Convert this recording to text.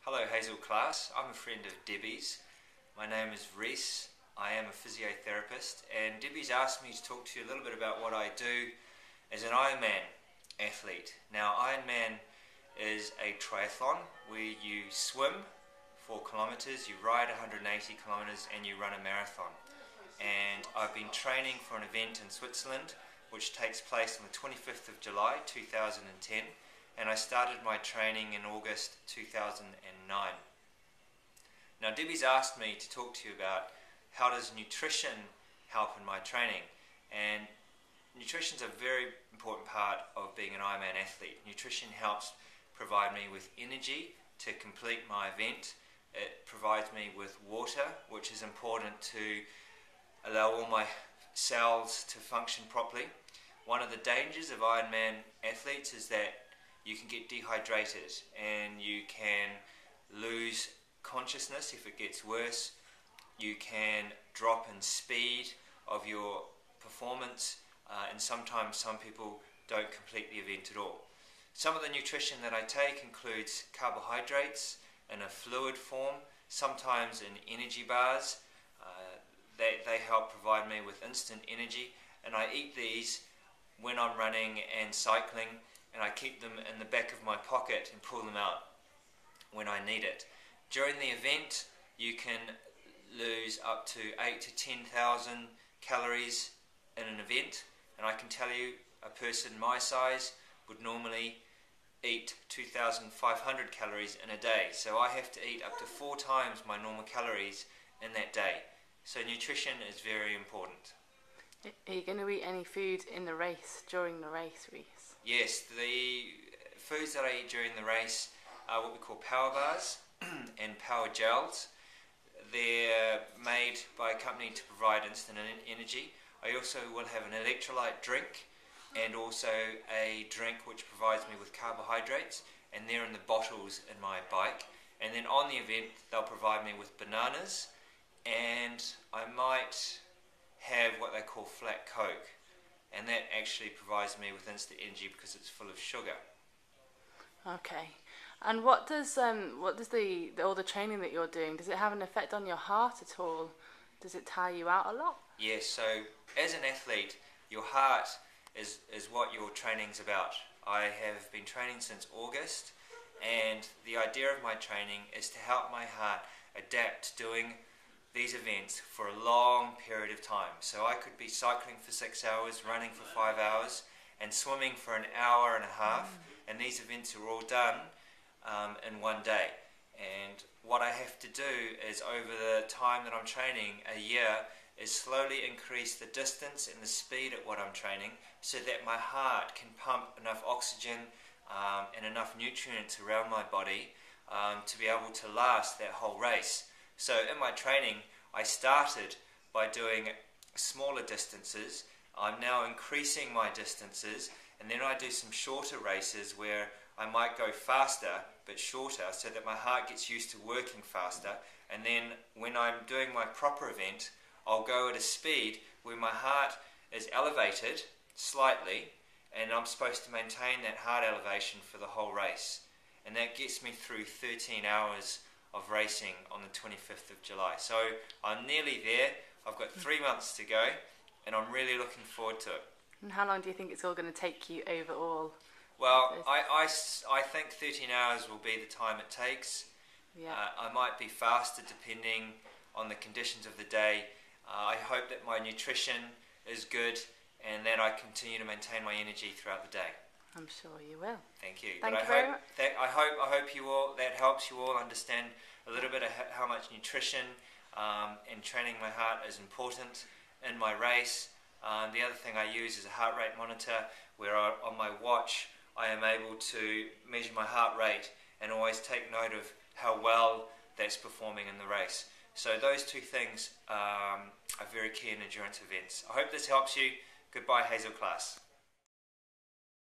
Hello Hazel class, I'm a friend of Debbie's. My name is Reese, I am a physiotherapist, and Debbie's asked me to talk to you a little bit about what I do as an Ironman athlete. Now Ironman is a triathlon where you swim 4 kilometres, you ride 180 kilometres and you run a marathon. And I've been training for an event in Switzerland which takes place on the 25th of July 2010, and I started my training in August 2009. Now Debbie's asked me to talk to you about how does nutrition help in my training, and nutrition is a very important part of being an Ironman athlete. Nutrition helps provide me with energy to complete my event. It provides me with water, which is important to allow all my cells to function properly. One of the dangers of Ironman athletes is that you can get dehydrated and you can lose consciousness if it gets worse. You can drop in speed of your performance, and sometimes some people don't complete the event at all. Some of the nutrition that I take includes carbohydrates in a fluid form, sometimes in energy bars. They help provide me with instant energy, and I eat these when I'm running and cycling, and I keep them in the back of my pocket and pull them out when I need it. During the event you can lose up to 8,000 to 10,000 calories in an event, and I can tell you a person my size would normally eat 2,500 calories in a day, so I have to eat up to 4 times my normal calories in that day. So nutrition is very important. Are you going to eat any food in the race, during the race, Reese? Yes, the foods that I eat during the race are what we call power bars and power gels. They're made by a company to provide instant energy. I also will have an electrolyte drink and also a drink which provides me with carbohydrates, and they're in the bottles in my bike. And then on the event they'll provide me with bananas, and I might have what they call flat coke, and that actually provides me with instant energy because it's full of sugar. Okay. And what does all the training that you're doing, does it have an effect on your heart at all? Does it tire you out a lot? Yes, so as an athlete, your heart is what your training's about. I have been training since August, and the idea of my training is to help my heart adapt to doing these events for a long period of time. So I could be cycling for 6 hours, running for 5 hours, and swimming for an hour and a half, and these events are all done in one day. And what I have to do is, over the time that I'm training, a year, is slowly increase the distance and the speed at what I'm training so that my heart can pump enough oxygen and enough nutrients around my body to be able to last that whole race. So in my training I started by doing smaller distances. I'm now increasing my distances, and then I do some shorter races where I might go faster but shorter so that my heart gets used to working faster, and then when I'm doing my proper event I'll go at a speed where my heart is elevated slightly, and I'm supposed to maintain that heart elevation for the whole race, and that gets me through 13 hours of racing on the 25th of July. So I'm nearly there. I've got 3 months to go, and I'm really looking forward to it. And how long do you think it's all going to take you overall? Well, I think 13 hours will be the time it takes. Yeah. I might be faster depending on the conditions of the day. I hope that my nutrition is good and that I continue to maintain my energy throughout the day. I'm sure you will. Thank you. Thank you very much. I hope you all, that helps you all understand a little bit of how much nutrition and training my heart is important in my race. The other thing I use is a heart rate monitor, where on my watch I am able to measure my heart rate and always take note of how well that's performing in the race. So those 2 things are very key in endurance events. I hope this helps you. Goodbye, Hazel class.